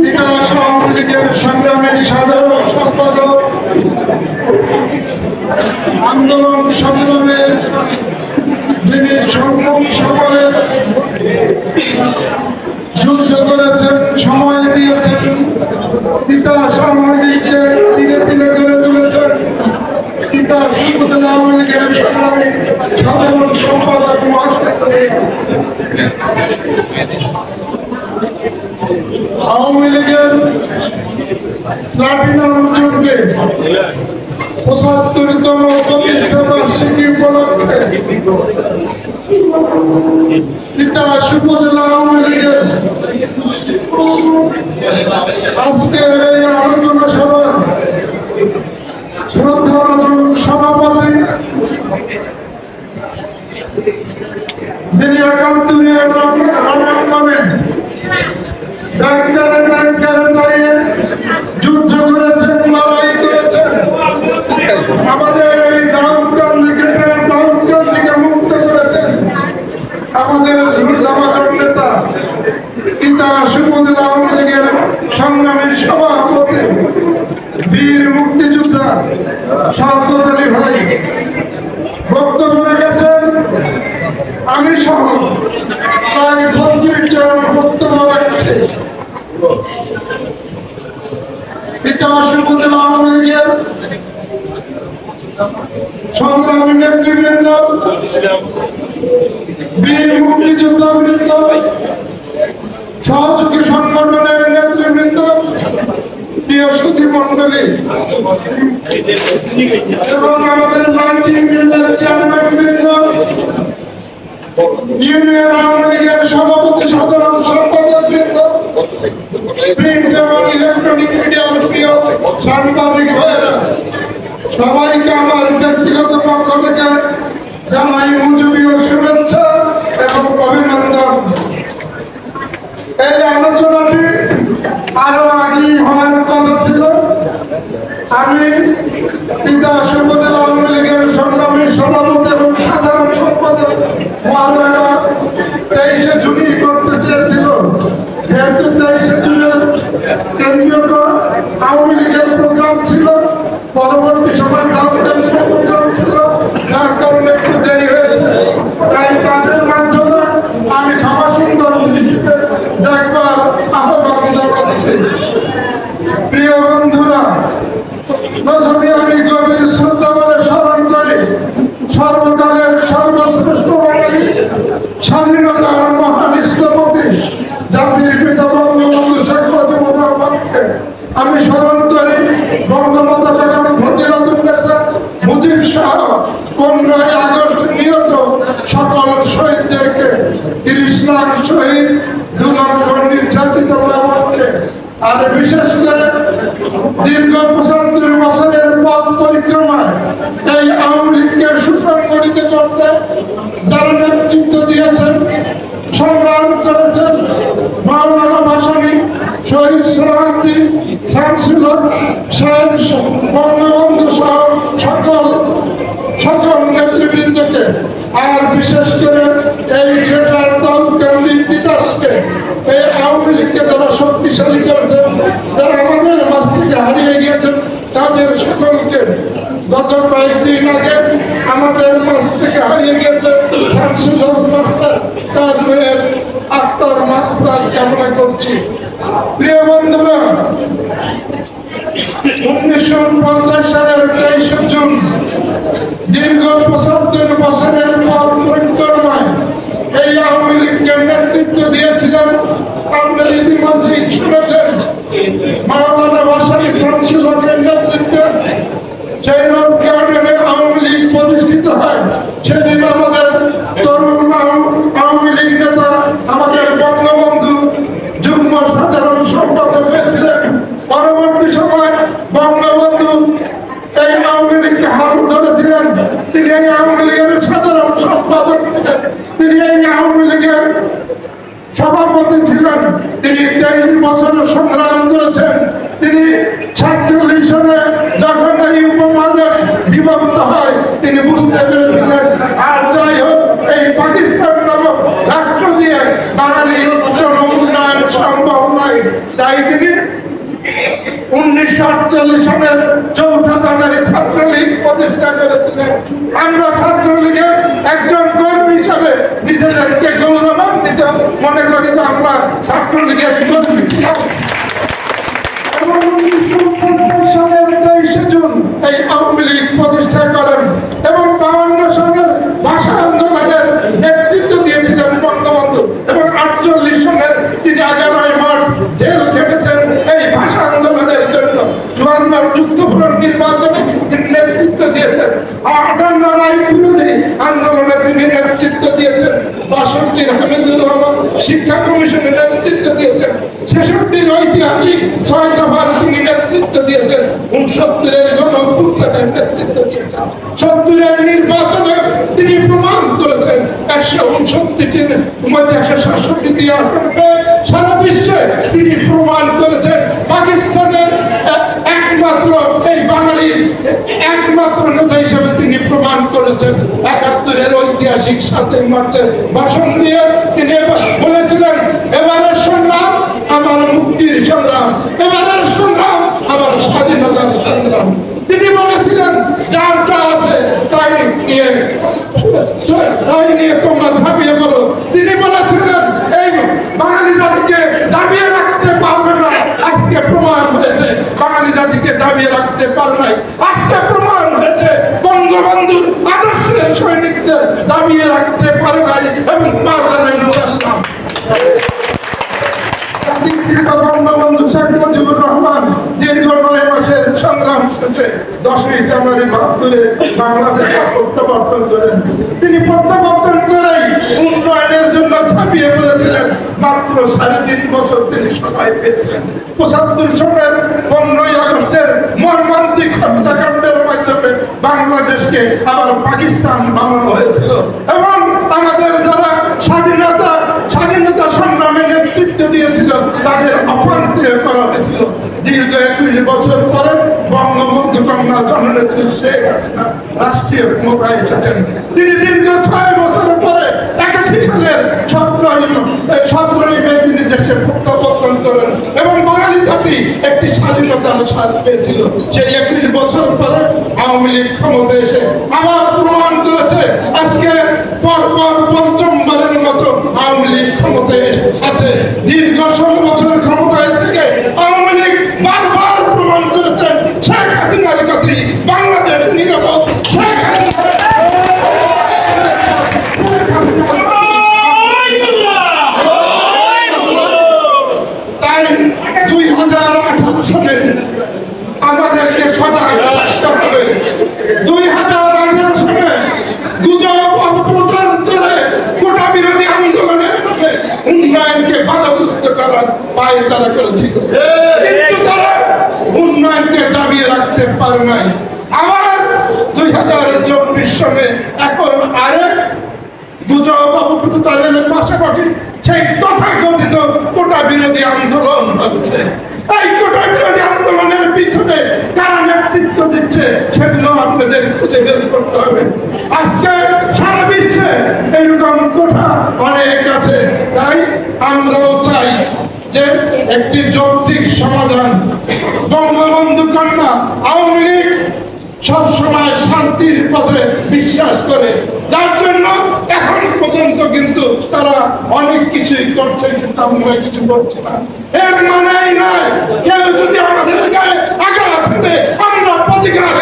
তিতাস আওয়ামী লীগের সংগ্রামের সাধারণ সম্পাদক, আন্দোলন সংগ্রামের যিনি সম্মুখ সমরে যুদ্ধ করেছেন, সময় দিয়েছেন, তিতাস আওয়ামী লীগকে ধীরে ধীরে গড়ে তুলেছেন, তিতাস উপজেলা আওয়ামী লীগের সংগ্রামী সাধারণ সম্পাদক আওয়ামী লীগের প্লাটিনাম যুগে ৭৫তম প্রতিষ্ঠা বার্ষিকী উপলক্ষে তিতাস উপজেলা আওয়ামী লীগের আজকের এই আলোচনা সভা শ্রদ্ধাভাজন সভাপতি, যিনি একান্তরে রণাঙ্গনে ব্যাংকারে দাঁড়িয়ে যুদ্ধ করেছেন, লড়াই করেছেন, আমাদের এই দাউদকান্দিকে মুক্ত করেছেন। আমাদের শ্রদ্ধাভাজন নেতা তিতাস উপজেলা আওয়ামী লীগের সংগ্রামের সভাপতি বীর মুক্তিযোদ্ধা শওকত আলী ভাই বক্তব্য রেখেছেন। আমি সহ প্রায় ৩৫ জন বক্তব্য রাখছে। তিতাস উপজেলা আওয়ামী লীগের সংগ্রামী নেতৃবৃন্দ, বীর মুক্তিযোদ্ধা বৃন্দ, সহযোগী সংগঠনের নেতৃবৃন্দ, প্রিয় সুধী মন্ডলী এবং আমাদের মাল্টি ইউনিয়নের চেয়ারম্যান বৃন্দ, ইউনিয়ন আওয়ামী লীগের সভাপতি, সাধারণ সম্পাদক বৃন্দ, প্রিন্ট এবং ইলেকট্রনিক মিডিয়ার প্রিয় সাংবাদিক ভাইয়েরা, সবাইকে আমার ব্যক্তিগত পক্ষ থেকে জানাই মুজিবীয় শুভেচ্ছা এবং অভিনন্দন। এই আলোচনাটি আরো আগে হওয়ার কথা ছিল। আমি তিতাস উপজেলা আওয়ামী লীগের সংগ্রামী সভাপতি এবং সাধারণ সম্পাদক মহোদয়রা 23শে জুনই করতে চেয়েছিল, যেহেতু 23শে জুনের কেন্দ্রীয় আওয়ামী লীগের প্রোগ্রাম ছিল, পরবর্তী সময় দাউদকান্দিতে প্রোগ্রাম ছিল, যার কারণে একটু দেরি হয়েছে। তাই তাদের মাধ্যমে আমি ক্ষমা সুন্দর দৃষ্টিতে দেখবার আহ্বান জানাচ্ছি। প্রিয় বন্ধুরা, প্রথমে আমি গভীর শ্রদ্ধা করে স্মরণ করি সর্বকালের সর্বশ্রেষ্ঠ বাঙালি, স্বাধীনতার মহান স্থপতি, জাতির পিতা বঙ্গবন্ধু শেখ মুজিবুর রহমানকে। আমি স্মরণ করি বঙ্গমাতা বেগম ফজিলাতুন্নেছা মুজিব সহ 15ই আগস্ট নিহত সকল শহীদদেরকে, 30 লাখ শহীদ, 2 লক্ষ নির্যাতিত ব্রাহ্মণকে। আর বিশেষ করে দীর্ঘ 75 বছরের পথ পরিক্রমায় এই আওয়ামী লীগকে সুসংগঠিত করতে যারা নেতৃত্ব দিয়েছেন, সংগ্রাম করেছেন, মাওলানা ভাসানী, শহীদ সোহরাওয়ার্দী, শামসুল হক সাহেব, বঙ্গবন্ধু সহ সকল নেতৃবৃন্দকে, আর বিশেষ করে এই গ্রেটার দাউদকান্দি তিতাসকে, এই আওয়ামী লীগকে যারা শক্তিশালী করেছেন, যারা আমাদের মাঝ থেকে হারিয়ে গিয়েছেন, তাদের সকলকে। গত কয়েকদিন আগে আমাদের মাঝ থেকে হারিয়ে গিয়েছে শামসুল হক মাস্টার, তার মেয়ের আত্মার মাগফিরাত কামনা করছি। প্রিয় বন্ধুরা, 1950 সালের 23শে জুন দীর্ঘ 75 বছরের পথ পরিক্রমায় এই আওয়ামী লীগকে নেতৃত্ব দিয়েছিলেন। আপনারা ইতিমধ্যেই শুনেছেন মাওলানা ভাসানী, শামসুল হকের নেতৃত্বে সেই রোজ গার্ডেনে আওয়ামী লীগ প্রতিষ্ঠিত হয়। সেদিন আমাদের তরুণ আওয়ামী লীগ নেতা, আমাদের বঙ্গবন্ধু যুগ্ম সাধারণ সম্পাদক হয়েছিলেন। পরবর্তী সময় বঙ্গবন্ধু এই আওয়ামী লীগকে হাত ধরেছিলেন। তিনি এই আওয়ামী লীগের সাধারণ সম্পাদক ছিলেন, তিনি এই আওয়ামী লীগের সভাপতি ছিলেন। তাই তিনি 1948 সালের 4 জানুয়ারি ছাত্রলীগ প্রতিষ্ঠা করেছিলেন। আমরা ছাত্রলীগের একজন কর্মী হিসাবে নিজেদেরকে গৌরবান্বিত মনে করি যে আমরা ছাত্রলীগের কর্মী ছিলাম। এবং 1950 সালের 23 জুন এই আওয়ামী লীগ প্রতিষ্ঠা করেন এবং 52 সালের ভাষা আন্দোলনের নেতৃত্ব দিয়েছিলেন বঙ্গবন্ধু এবং 48 সালের তিনি 11 মার্চ জেল খেটেছেন এই ভাষা আন্দোলনের জন্য। 54 যুক্তফ্রন্ট নির্বাচনে তিনি নেতৃত্ব দিয়েছেন। 58 রায় বিরোধী আন্দোলনে তিনি নেতৃত্ব দিয়েছেন। 62 হামিদুর রহমান শিক্ষা কমিশনের নেতৃত্ব দিয়েছেন। 66 ঐতিহাসিক 6 দফার তিনি নেতৃত্ব দিয়েছেন। 69 গণঅভ্যুত্থানের নেতৃত্ব দিয়েছেন। 70 নির্বাচনে তিনি প্রমাণ করেছেন 169টির মধ্যে 167টি দিয়ে সারা বিশ্বে তিনি প্রমাণ করেছেন পাকিস্তানের একমাত্র এই বাঙালির একমাত্র নেতা হিসেবে তিনি প্রমাণ করেছেন। 71 ঐতিহাসিক 7 মার্চের ভাষণ দিয়ে তিনি বলেছিলেন এবারের সংগ্রাম আমার মুক্তির সংগ্রাম, এবারের সংগ্রাম আমার স্বাধীনতার সংগ্রাম। তিনি বলেছিলেন যার যা আছে তাই নিয়ে তোমরা ঝাঁপিয়ে পড়ো। তিনি বলেছিলেন এই বাঙালি জাতিকে দাবিয়ে রাখতে পারবে না, আজকে প্রমাণ হয়েছে বাঙালি জাতিকে দাবিয়ে রাখতে পারে নাই। আজকে প্রমাণ হয়েছে বঙ্গবন্ধুর আদর্শের সৈনিকদের দাবিয়ে রাখতে পারে নাই এবং পারবে না ইনশাআল্লাহ। বঙ্গবন্ধু শেখ মুজিবুর রহমান দীর্ঘ 9 মাসের সংগ্রাম শেষে 10ই জানুয়ারি 72 বাংলাদেশে প্রত্যাবর্তন করেন। তিনি প্রত্যাবর্তন করেই উন্নয়নের জন্য ঝাঁপিয়ে পড়েছিলেন। মাত্র 3.5 বছর তিনি সময় পেয়েছিলেন। 75 সালের 15ই আগস্টের মর্মান্তিক হত্যাকাণ্ডের মাধ্যমে বাংলাদেশকে আবার পাকিস্তান বানানো হয়েছিল এবং আমাদের যারা স্বাধীনতা সংগ্রামে নেতৃত্ব দিয়েছিল তাদের অপমানিত করা হয়েছিল। দীর্ঘ 21 বছর পরে বঙ্গবন্ধু কন্যা জননেত্রী শেখ হাসিনা রাষ্ট্রীয় ক্ষমতায় এসেছেন। তিনি দীর্ঘ 6 বছর পরে 81 সালের 17ই মে তিনি দেশে প্রত্যাবর্তন করেন এবং বাঙালি জাতি একটি স্বাধীনতার স্বাদ পেয়েছিল। সেই 21 বছর পরে আওয়ামী লীগ ক্ষমতায় এসে আবার প্রমাণ করেছে আজকে পরপর 5মবারের মতো আওয়ামী লীগ ক্ষমতায় আছে। দীর্ঘ 16 বছর ক্ষমতায় থেকে আওয়ামী লীগ বারবার প্রমাণ করেছেন শেখ হাসিনার কাছে বাংলাদেশ নিরাপদ। শেখ হাসিনা তাই 2018 সালে আমাদেরকে সজাগ থাকতে হবে। 2018 সালে গুজব অপপ্রচার করে কোটা বিরোধী আন্দোলনের নামে উন্নয়নকে বাধাগ্রস্ত করার পায়ে তারা করেছিল, কিন্তু তারা উন্নয়নকে দাবিয়ে রাখতে পারে নাই। আবার 2024 সালে এখন আরেক গুজব অপপ্রচারের পাশাপাশি সেই তথাকথিত কোটা বিরোধী আন্দোলন হচ্ছে। এই কোটা বিরোধী আন্দোলনের পিছনে কারা নেতৃত্ব দিচ্ছে সেগুলো আপনাদের খুঁজে বের করতে হবে। আজকে সারা বিশ্বে এরকম কোটা অনেক আছে। তাই আমরাও চাই যে একটি যৌক্তিক সমাধান। বঙ্গবন্ধু কন্যা আওয়ামী লীগ সবসময় শান্তির পথে বিশ্বাস করে, যার জন্য এখন পর্যন্ত কিন্তু তারা অনেক কিছুই করছে, কিন্তু আমরা কিছু করছি না। এর মানেই নয় কেউ যদি আমাদের গায়ে আঘাত হানে আমরা প্রতিঘাত